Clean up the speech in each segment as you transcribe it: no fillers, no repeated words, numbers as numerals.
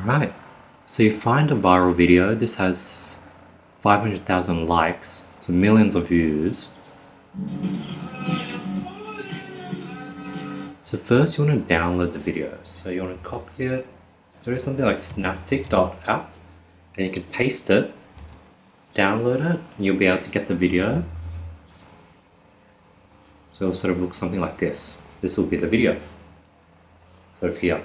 Alright, so you find a viral video. This has 500,000 likes, so millions of views. So first you want to download the video. So you want to copy it. There is something like SnapTick.app, and you can paste it, download it, and you'll be able to get the video. So it'll sort of look something like this. This will be the video. Sort of here.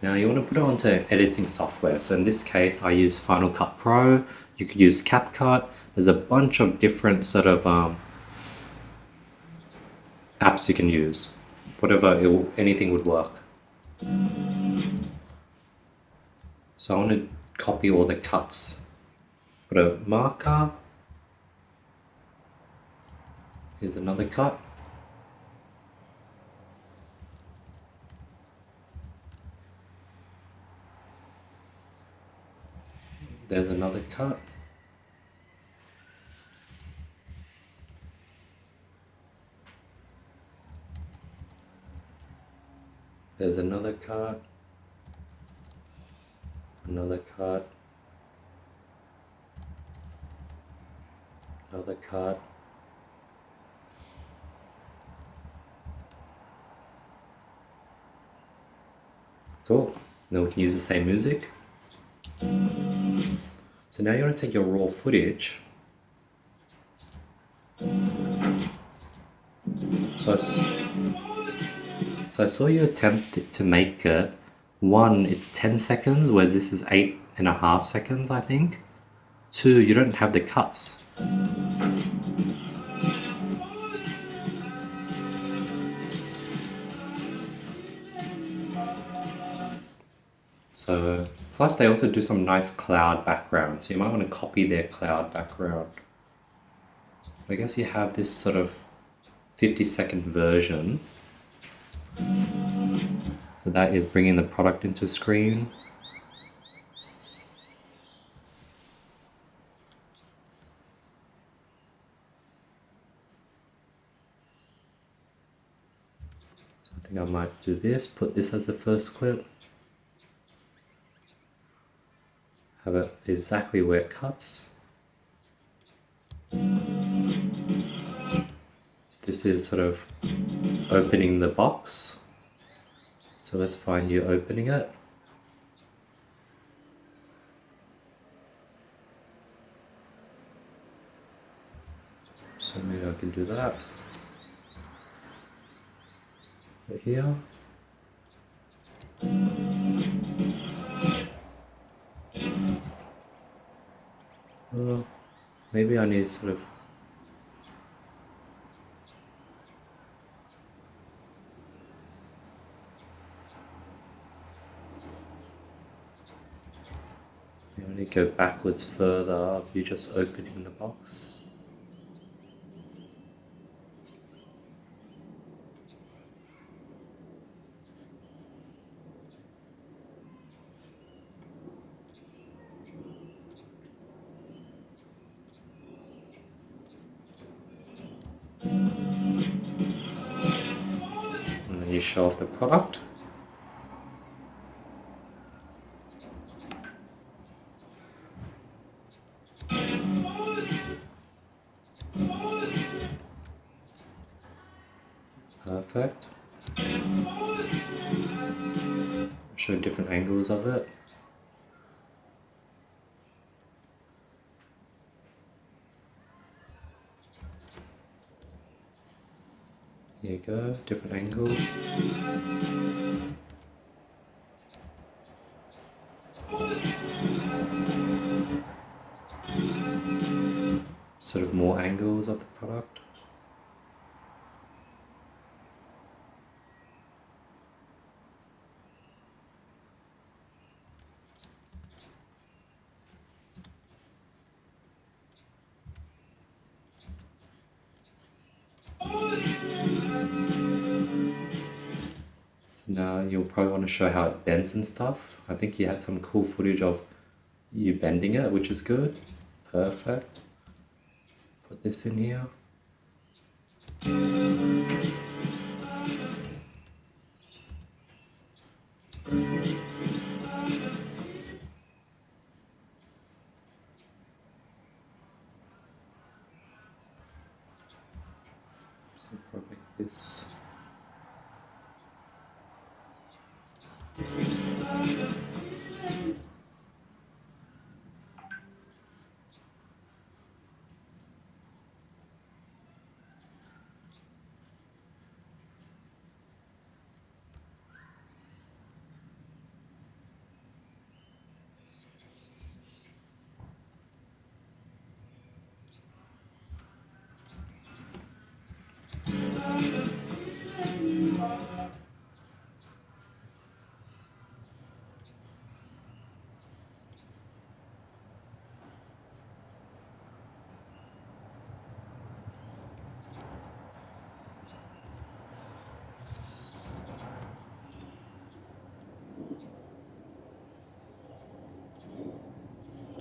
Now you want to put it onto editing software. So in this case, I use Final Cut Pro. You could use CapCut. There's a bunch of different sort of apps you can use. Anything would work. So I want to copy all the cuts. Put a marker. Here's another cut. There's another cut. There's another cut. Another cut. Another cut. Cool. Now we can use the same music. So now you want to take your raw footage. So I saw you attempt to make it. One, it's 10 seconds, whereas this is 8.5 seconds, I think. Two, you don't have the cuts. So, plus they also do some nice cloud background, so you might want to copy their cloud background. I guess you have this sort of 50-second version. So that is bringing the product into screen. So I think I might do this, put this as the first clip. Have it exactly where it cuts. This is sort of opening the box. So let's find you opening it. So maybe I can do that. Right here. Maybe I need sort of you want to go backwards further of you just opening the box. And then you show off the product. Perfect. Show different angles of it. Here you go, different angles. Sort of more angles of the product. Now you'll probably want to show how it bends and stuff. I think you had some cool footage of you bending it, which is good. Perfect. Put this in here. So probably this.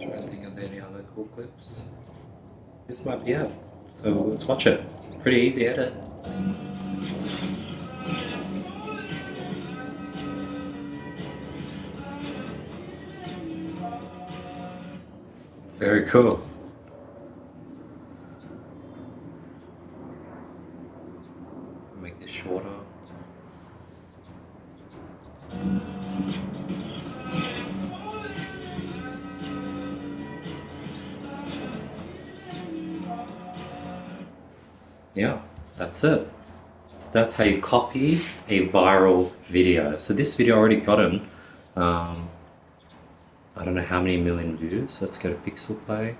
Try to think of any other cool clips. This might be it. So let's watch it. Pretty easy edit. Very cool. Make this shorter. Yeah, that's it. So that's how you copy a viral video. So this video already gotten, I don't know how many million views. Let's go to Pixel Play.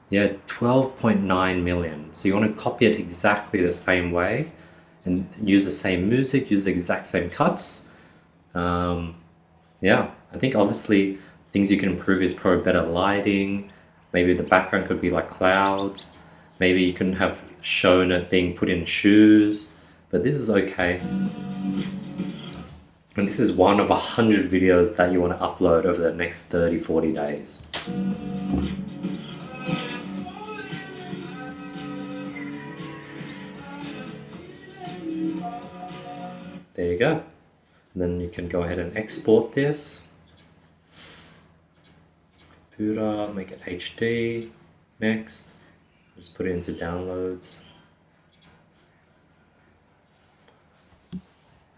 Yeah, 12.9 million. So you want to copy it exactly the same way and use the same music, use the exact same cuts. Yeah, I think obviously things you can improve is probably better lighting. Maybe the background could be like clouds. Maybe you couldn't have shown it being put in shoes, but this is okay. And this is one of 100 videos that you want to upload over the next 30-40 days. There you go. And then you can go ahead and export this. Computer, make it HD. Next. Just put it into downloads.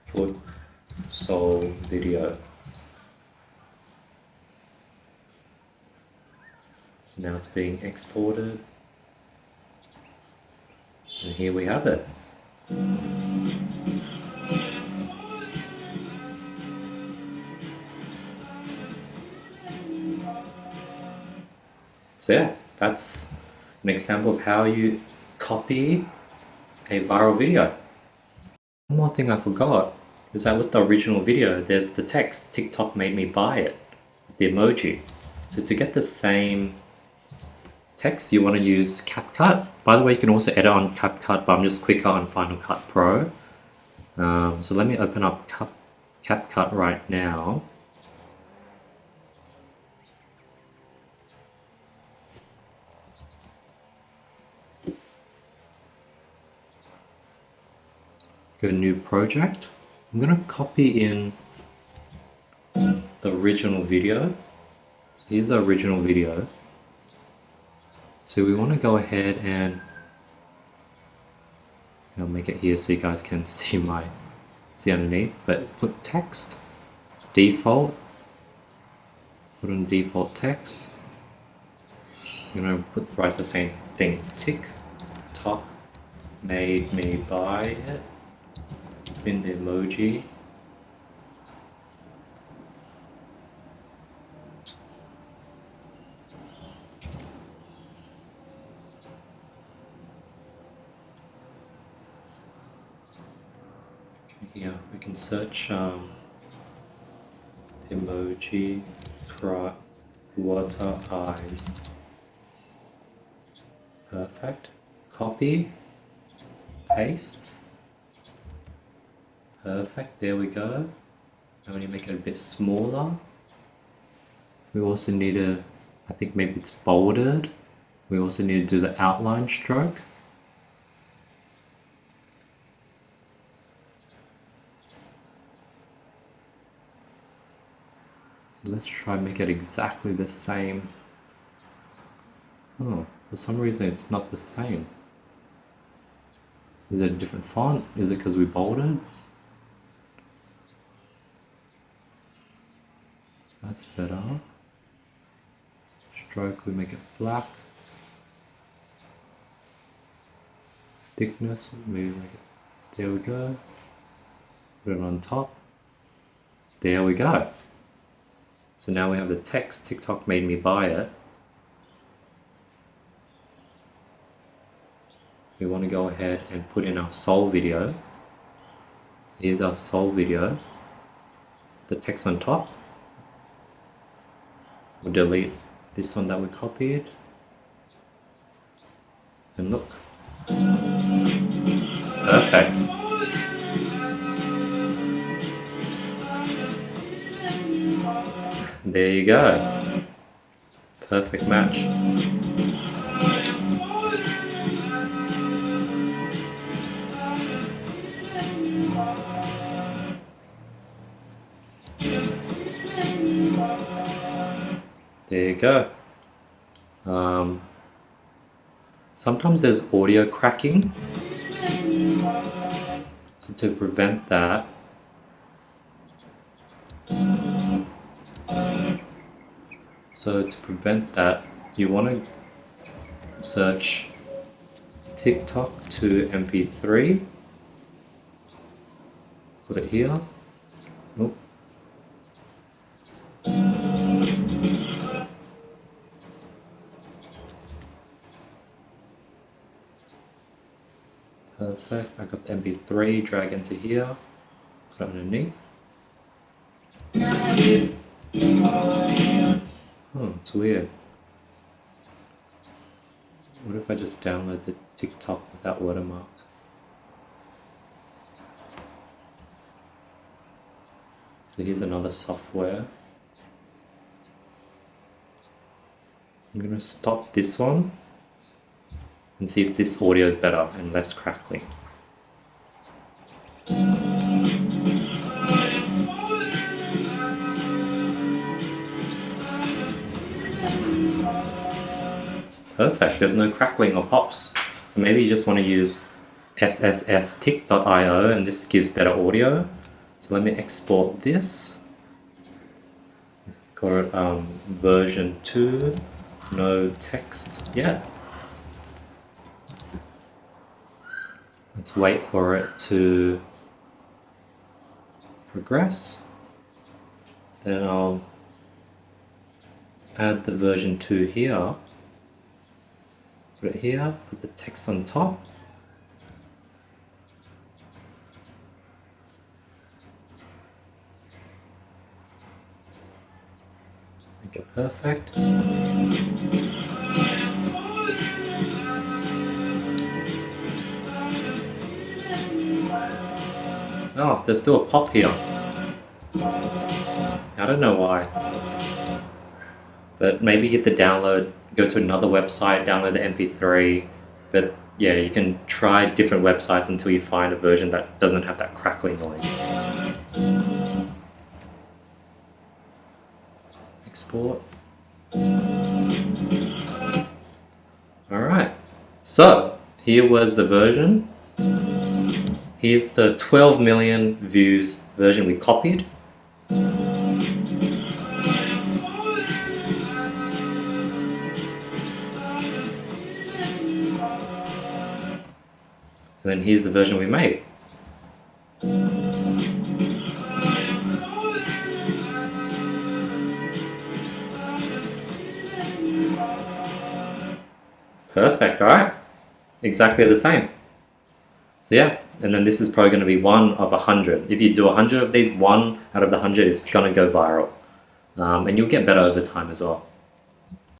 Foot sole video. So now it's being exported. And here we have it. So yeah, that's an example of how you copy a viral video. One more thing I forgot is that with the original video, there's the text, TikTok made me buy it, the emoji. So to get the same text, you want to use CapCut. By the way, you can also edit on CapCut, but I'm just quicker on Final Cut Pro. So let me open up CapCut right now. Go to new project. I'm going to copy in the original video. So here's the original video. So we want to go ahead and I'll make it here so you guys can see underneath. But put text, default. Put in default text. I'm going to write the same thing. TikTok made me buy it. In the emoji. Okay, yeah, we can search emoji water eyes. Perfect. Copy, paste. Perfect, there we go. Now when you make it a bit smaller, we also need to, I think maybe it's bolded. We also need to do the outline stroke. Let's try and make it exactly the same. Oh, for some reason it's not the same. Is it a different font? Is it because we bolded? That's better. Stroke, we make it black. Thickness, maybe make it. There we go. Put it on top. There we go. So now we have the text, TikTok made me buy it. We want to go ahead and put in our sold video. So here's our sold video. The text on top. We'll delete this one that we copied. And look. Perfect. There you go. Perfect match. There you go. Sometimes there's audio cracking. So to prevent that, you want to search TikTok to MP3. Put it here. Nope. Perfect. I got the MP3, drag into here, put it underneath. Oh, it's weird. What if I just download the TikTok without watermark? So here's another software. I'm going to stop this one and see if this audio is better and less crackling. Perfect, there's no crackling or pops. So maybe you just want to use SSSTick.io and this gives better audio. So let me export this. Got it, version 2, no text yet. Let's wait for it to progress. Then I'll add the version 2 here. Put it here, put the text on top. Make it perfect. Oh, there's still a pop here. I don't know why. But maybe hit the download, go to another website, download the MP3. But yeah, you can try different websites until you find a version that doesn't have that crackling noise. Export. Alright, so here was the version. Here's the 12 million views version we copied. And then here's the version we made. Perfect, alright? Exactly the same. So yeah, and then this is probably going to be 1 of 100. If you do 100 of these, 1 out of the 100 is going to go viral. And you'll get better over time as well.